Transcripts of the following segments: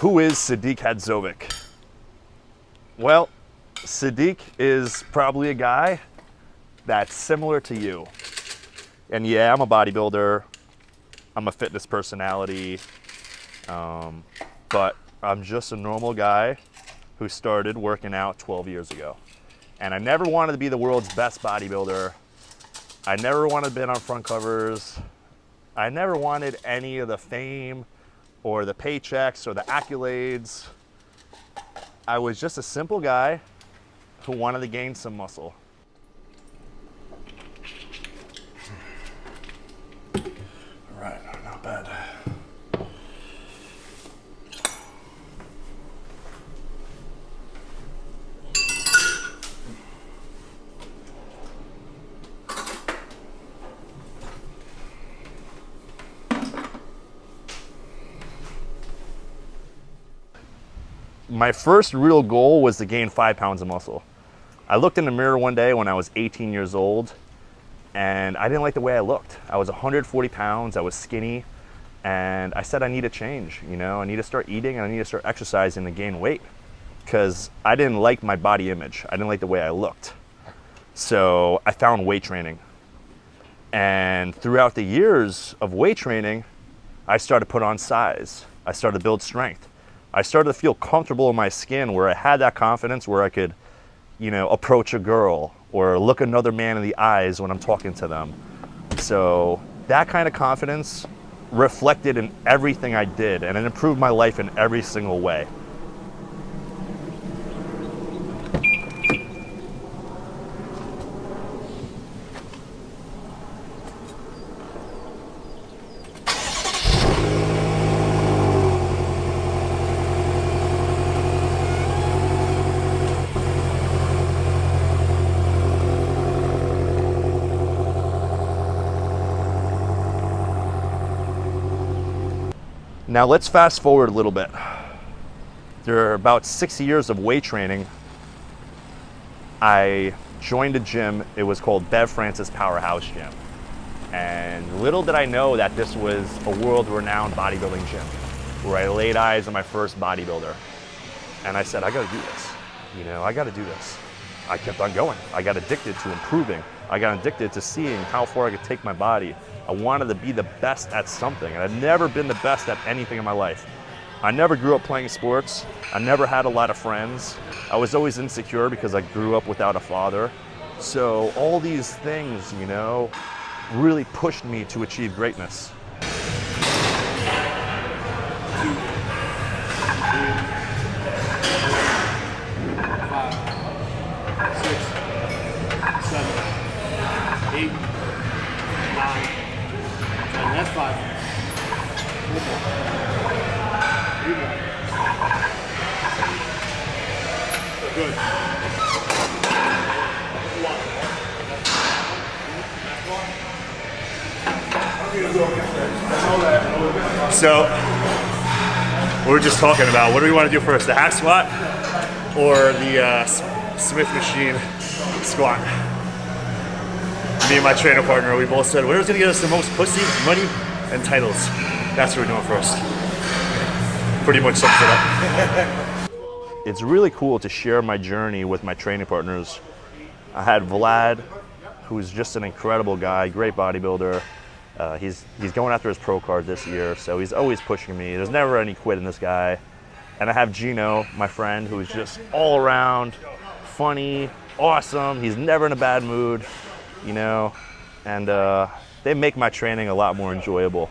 Who is Sadik HADZOVIC? Well, Sadik is probably a guy that's similar to you. And yeah, I'm a bodybuilder. I'm a fitness personality. But I'm just a normal guy who started working out 12 years ago. And I never wanted to be the world's best bodybuilder. I never wanted to be on front covers. I never wanted any of the fame or the paychecks or the accolades. I was just a simple guy who wanted to gain some muscle. All right, not bad. My first real goal was to gain 5 pounds of muscle. I looked in the mirror one day when I was 18 years old, and I didn't like the way I looked. I was 140 pounds, I was skinny, and I said I need a change. You know, I need to start eating and I need to start exercising to gain weight, because I didn't like my body image. I didn't like the way I looked. So I found weight training. And throughout the years of weight training, I started to put on size. I started to build strength. I started to feel comfortable in my skin, where I had that confidence where I could, you know, approach a girl or look another man in the eyes when I'm talking to them. So that kind of confidence reflected in everything I did, and it improved my life in every single way. Now let's fast forward a little bit. There are about 6 years of weight training. I joined a gym. It was called Bev Francis Powerhouse Gym. And little did I know that this was a world-renowned bodybuilding gym, where I laid eyes on my first bodybuilder. And I said, I gotta do this. You know, I gotta do this. I kept on going. I got addicted to improving. I got addicted to seeing how far I could take my body. I wanted to be the best at something, and I've never been the best at anything in my life. I never grew up playing sports. I never had a lot of friends. I was always insecure because I grew up without a father. So all these things, you know, really pushed me to achieve greatness. 2, 3, 5, 6, 7, 8, 9. And that's 5. 4 more. 3 more. Good. 1. So, we were just talking about what do we want to do first, the hack squat or the Smith machine squat? Me and my trainer partner, we both said, whatever's gonna get us the most pussy, money, and titles. That's what we're doing first. Pretty much sums it up. It's really cool to share my journey with my training partners. I had Vlad, who's just an incredible guy, great bodybuilder. He's going after his pro card this year, so he's always pushing me. There's never any quit in this guy. And I have Gino, my friend, who's just all around funny, awesome. He's never in a bad mood. You know, and they make my training a lot more enjoyable.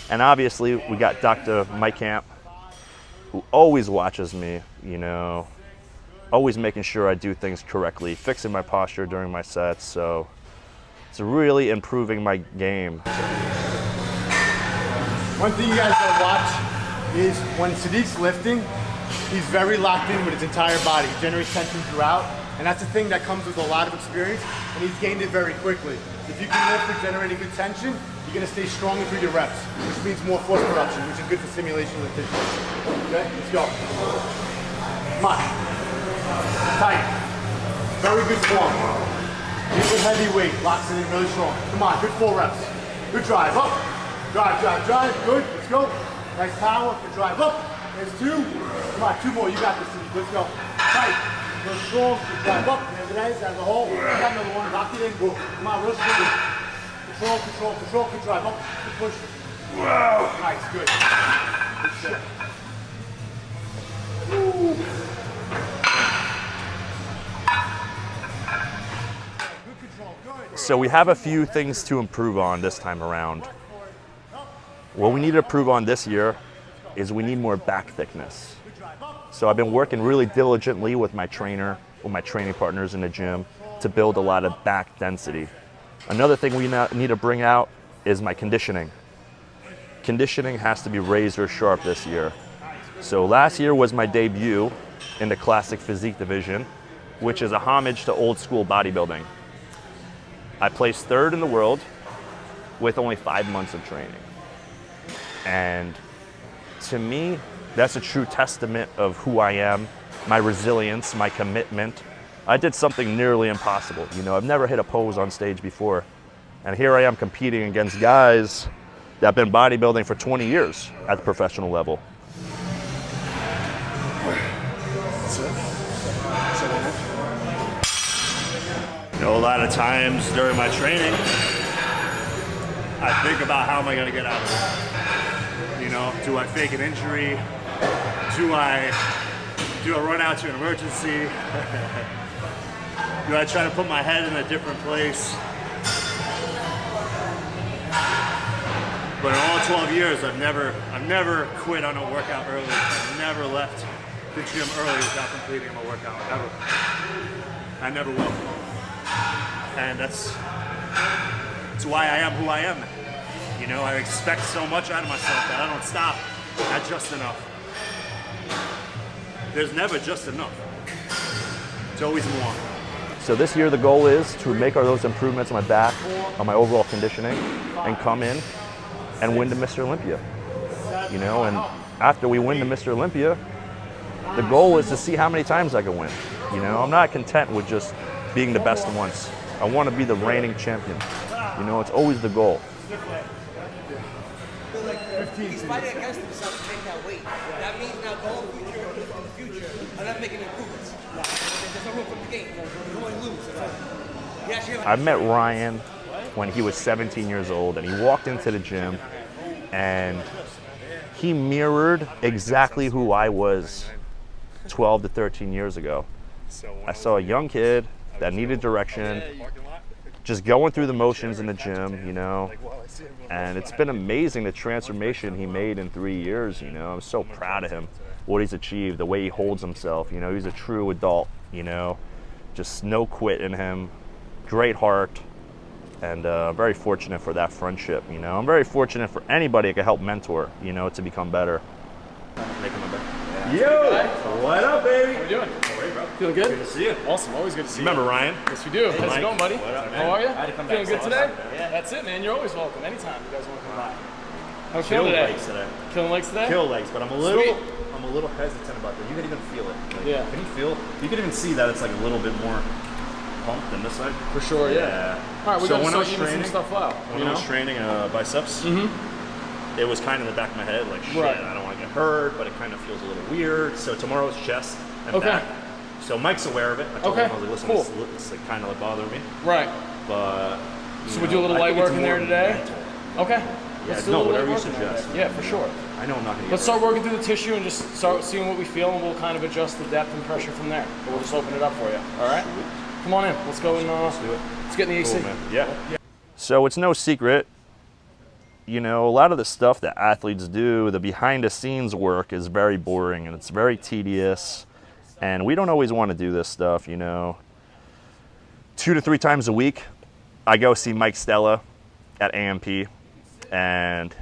And obviously we got Dr. Mike Camp, who always watches me, you know, always making sure I do things correctly, fixing my posture during my sets. So it's really improving my game. One thing you guys gotta watch is when Sadik's lifting, he's very locked in with his entire body. He generates tension throughout. And that's the thing that comes with a lot of experience, and he's gained it very quickly. If you can lift with generating good tension, you're gonna stay stronger through your reps, which means more force production, which is good for simulation of the tissue. Okay, let's go. Come on. Tight. Very good form. Use a heavy weight, locks it in really strong. Come on, good 4 reps. Good drive, up. Drive, drive, drive, good, let's go. Nice power, good drive, up. There's 2. Come on, 2 more. You got this, Sadik. Let's go. Tight. Go strong. Drive up. As a whole. You got another one. Lock it in. Go. Come on, real strong. Control, control, control. Good drive up. Good push. Wow. Nice. Good. Good shit. Woo. Good control. Good. So we have a few things to improve on this time around. What we need to improve on this year is we need more back thickness. So I've been working really diligently with my trainer, with my training partners in the gym to build a lot of back density. Another thing we need to bring out is my conditioning. Conditioning has to be razor sharp this year. So last year was my debut in the classic physique division, which is a homage to old school bodybuilding. I placed 3rd in the world with only 5 months of training. And to me, that's a true testament of who I am, my resilience, my commitment. I did something nearly impossible. You know, I've never hit a pose on stage before. And here I am competing against guys that have been bodybuilding for 20 years at the professional level. You know, a lot of times during my training, I think about how am I going to get out of it. You know, do I fake an injury? Do I run out to an emergency? Do I try to put my head in a different place? But in all 12 years, I've never quit on a workout early. I've never left the gym early without completing my workout, ever. I never will. And that's why I am who I am. You know, I expect so much out of myself that I don't stop at just enough. There's never just enough. It's always more. So this year the goal is to make those improvements on my back, on my overall conditioning, and come in and win the Mr. Olympia. You know, and after we win the Mr. Olympia, the goal is to see how many times I can win. You know, I'm not content with just being the best once. I want to be the reigning champion. You know, it's always the goal. He's fighting against himself to make that weight. That means now going in the future, I'm not making improvements. There's no room for the game. You only lose. I met Ryan when he was 17 years old, and he walked into the gym, and he mirrored exactly who I was 12 to 13 years ago. I saw a young kid that needed direction, just going through the motions in the gym, you know, and it's been amazing the transformation he made in 3 years, you know. I'm so proud of him, what he's achieved, the way he holds himself, you know. He's a true adult, you know, just no quit in him, great heart, and very fortunate for that friendship, you know. I'm very fortunate for anybody that can help mentor, you know, to become better. Yo! What up, baby? How you doing? Hey, bro. Feeling good? Good to see you. Awesome, always good to see you. Remember Ryan? Yes, we do. How's it going, buddy? What up, man? How are you? I had to come Feeling back good today? Yeah. That's it, man. You're always welcome. Anytime you guys want to come by. How you Kill feeling today? legs today. Killing legs today? Kill legs, but I'm a little hesitant about that. You can even feel it. Like, Yeah. Can you feel? You can even see that it's like a little bit more pumped than this side. For sure, yeah. All right, we're So going to when I start was eating some training, stuff out. when I was training biceps, it was kind of in the back of my head, like shit, Right. I don't want to get hurt, but it kind of feels a little weird. So tomorrow's chest and back. So Mike's aware of it. I told him, I was like, listen, cool. it's like kind of like bothering me. Right. But So we do a little light work in there today? Okay. Yeah, Let's do a no, little whatever light you work in there. suggest. Yeah, for sure. I know I'm not gonna get Let's start working through the tissue and just start seeing what we feel, and we'll kind of adjust the depth and pressure from there. But we'll just open it up for you. All right? Come on in. Let's go and Let's do it. let's get in the AC. Cool, man. Yeah. So it's no secret, you know, a lot of the stuff that athletes do, the behind the scenes work is very boring and it's very tedious. And we don't always want to do this stuff, you know. 2 to 3 times a week, I go see Mike Stella at AMP. And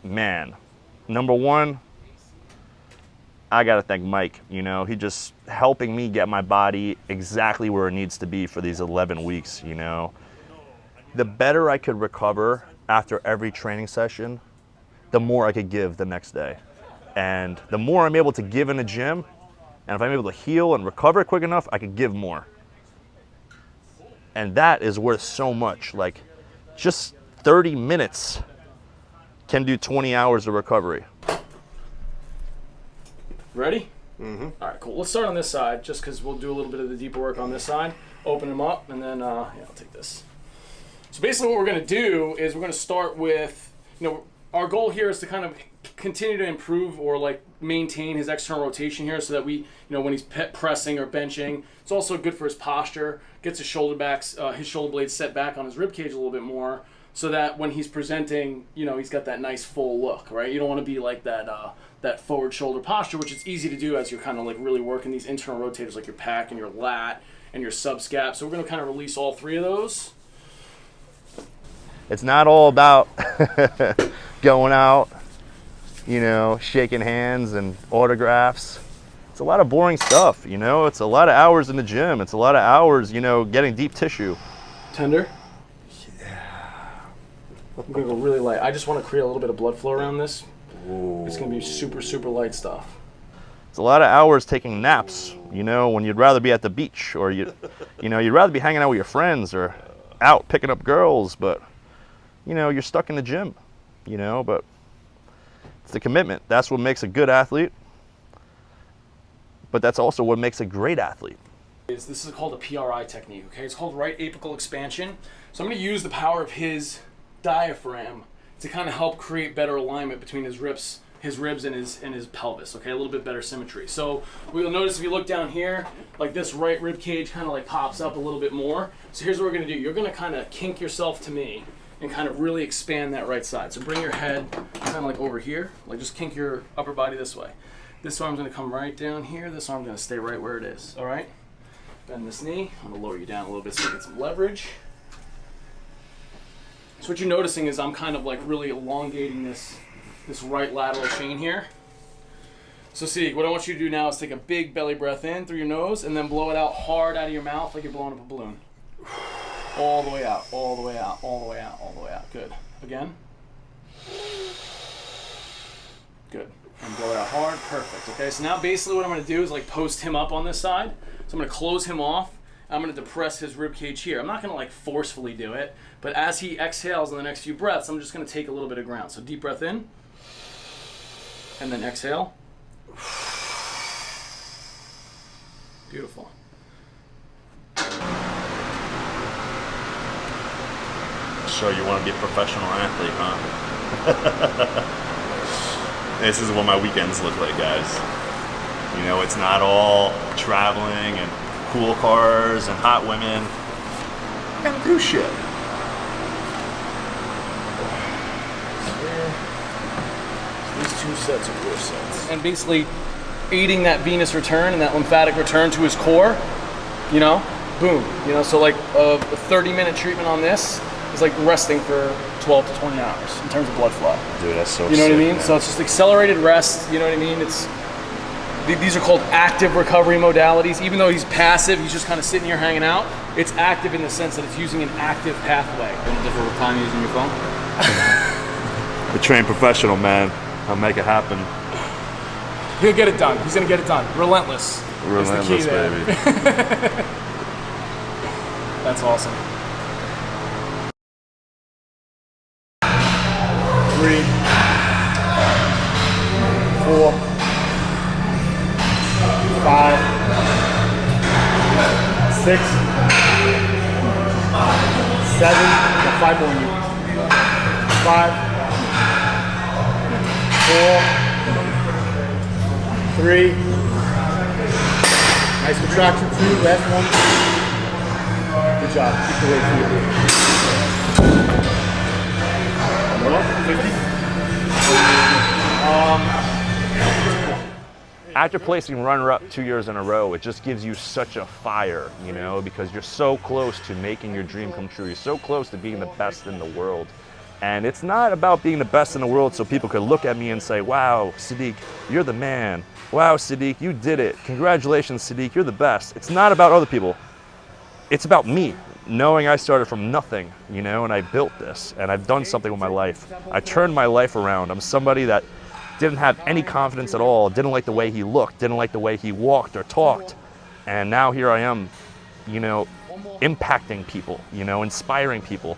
man, number one, I got to thank Mike, you know, he just helping me get my body exactly where it needs to be for these 11 weeks, you know. The better I could recover after every training session, the more I could give the next day. And the more I'm able to give in the gym, and if I'm able to heal and recover quick enough, I could give more. And that is worth so much. Like, just 30 minutes can do 20 hours of recovery. Ready? Mm-hmm. All right, cool. Let's start on this side, just because we'll do a little bit of the deeper work on this side. Open them up, and then, yeah, I'll take this. So basically what we're going to do is we're going to start with, our goal here is to kind of continue to improve or like maintain his external rotation here so that we, when he's pressing or benching, it's also good for his posture, gets his shoulder blades set back on his rib cage a little bit more so that when he's presenting, he's got that nice full look, right? You don't want to be like that, that forward shoulder posture, which is easy to do as you're kind of like really working these internal rotators like your pec and your lat and your subscap. So we're going to kind of release all three of those. It's not all about going out, shaking hands and autographs. It's a lot of boring stuff, It's a lot of hours in the gym. It's a lot of hours, getting deep tissue. Tender? I'm gonna go really light. I just want to create a little bit of blood flow around this. Ooh. It's gonna be super, super light stuff. It's a lot of hours taking naps, when you'd rather be at the beach or you'd rather be hanging out with your friends or out picking up girls, but you're stuck in the gym, but it's the commitment. That's what makes a good athlete, but that's also what makes a great athlete. This is called a PRI technique, okay? It's called right apical expansion. So I'm gonna use the power of his diaphragm to kind of help create better alignment between his ribs and his pelvis, okay? A little bit better symmetry. So what you'll notice if you look down here, like this right rib cage kind of like pops up a little bit more. So here's what we're gonna do. You're gonna kind of kink yourself to me and kind of really expand that right side. So bring your head kind of like over here, like just kink your upper body this way. This arm's gonna come right down here. This arm's gonna stay right where it is, all right? Bend this knee. I'm gonna lower you down a little bit so you get some leverage. So what you're noticing is I'm kind of like really elongating this right lateral chain here. So Sadik, what I want you to do now is take a big belly breath in through your nose and then blow it out hard out of your mouth like you're blowing up a balloon. All the way out, all the way out, all the way out, all the way out. Good. Again. Good. And blow it out hard. Perfect. Okay, so now basically what I'm going to do is like post him up on this side. So I'm going to close him off. I'm going to depress his rib cage here. I'm not going to like forcefully do it, but as he exhales in the next few breaths, I'm just going to take a little bit of ground. So deep breath in, and then exhale. Beautiful. So you want to be a professional athlete, huh? This is what my weekends look like, guys. It's not all traveling and cool cars and hot women. I gotta do shit. These two sets are your sets. And basically aiding that venous return and that lymphatic return to his core, boom. So like a 30-minute treatment on this is like resting for 12 to 20 hours in terms of blood flow. Dude, that's so You know sick, what I mean? man. So it's just accelerated rest, you know what I mean? These are called active recovery modalities. Even though he's passive, he's just kind of sitting here hanging out, it's active in the sense that it's using an active pathway. Any difficult time using your phone? A trained professional, man. I'll make it happen. He'll get it done. He's gonna get it done. Relentless. Relentless, is the key there. baby. That's awesome. 3, 4, 5, 6, 7. 5 more. 5, 4, 3. Nice contraction. 2. Last one. Good job. Keep the weight forward. 50. After placing runner-up 2 years in a row, it just gives you such a fire, because you're so close to making your dream come true. You're so close to being the best in the world. And it's not about being the best in the world so people could look at me and say, wow, Sadik, you're the man. Wow, Sadik, you did it. Congratulations, Sadik, you're the best. It's not about other people. It's about me, knowing I started from nothing, and I built this, and I've done something with my life. I turned my life around. I'm somebody that didn't have any confidence at all, didn't like the way he looked, didn't like the way he walked or talked. And now here I am, impacting people, inspiring people,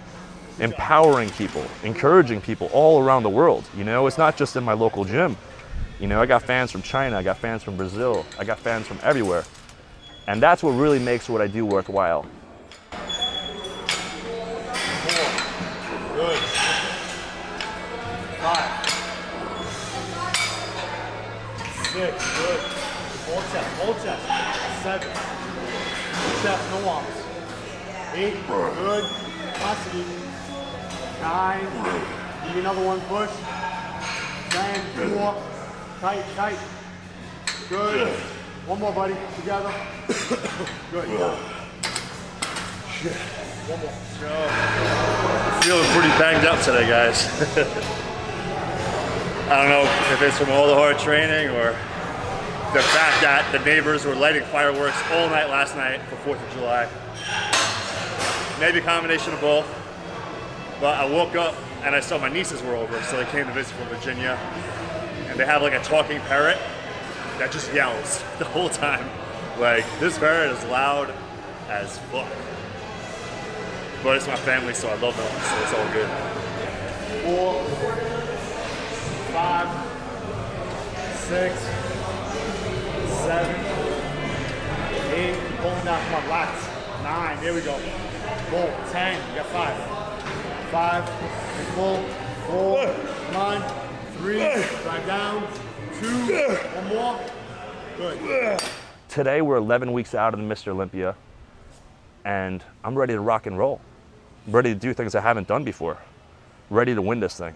empowering people, encouraging people all around the world. It's not just in my local gym. You know, I got fans from China, I got fans from Brazil, I got fans from everywhere. And that's what really makes what I do worthwhile. 4. Good. 5. 6. Good. Hold chest, hold chest. 7. Chest, no arms. 8. Good. Capacity. 9. Give me another one, push. 10. 4. Tight, tight. Good. One more, buddy. Together. Good. You got it. Shit. One more. Feeling pretty banged up today, guys. I don't know if it's from all the hard training or the fact that the neighbors were lighting fireworks all night last night for 4th of July. Maybe a combination of both. But I woke up and I saw my nieces were over, so they came to visit from Virginia. And they have like a talking parrot that just yells the whole time. Like, this parrot is loud as fuck. But it's my family, so I love them, so it's all good. 4, 5, 6, 7, 8. Pulling down, come on, relax. 9, there we go. Pull, 10, you got 5. 5, and pull, 4, come on. 3, drive down. 2, one more. Good. Today we're 11 weeks out of the Mr. Olympia, and I'm ready to rock and roll. I'm ready to do things I haven't done before. Ready to win this thing.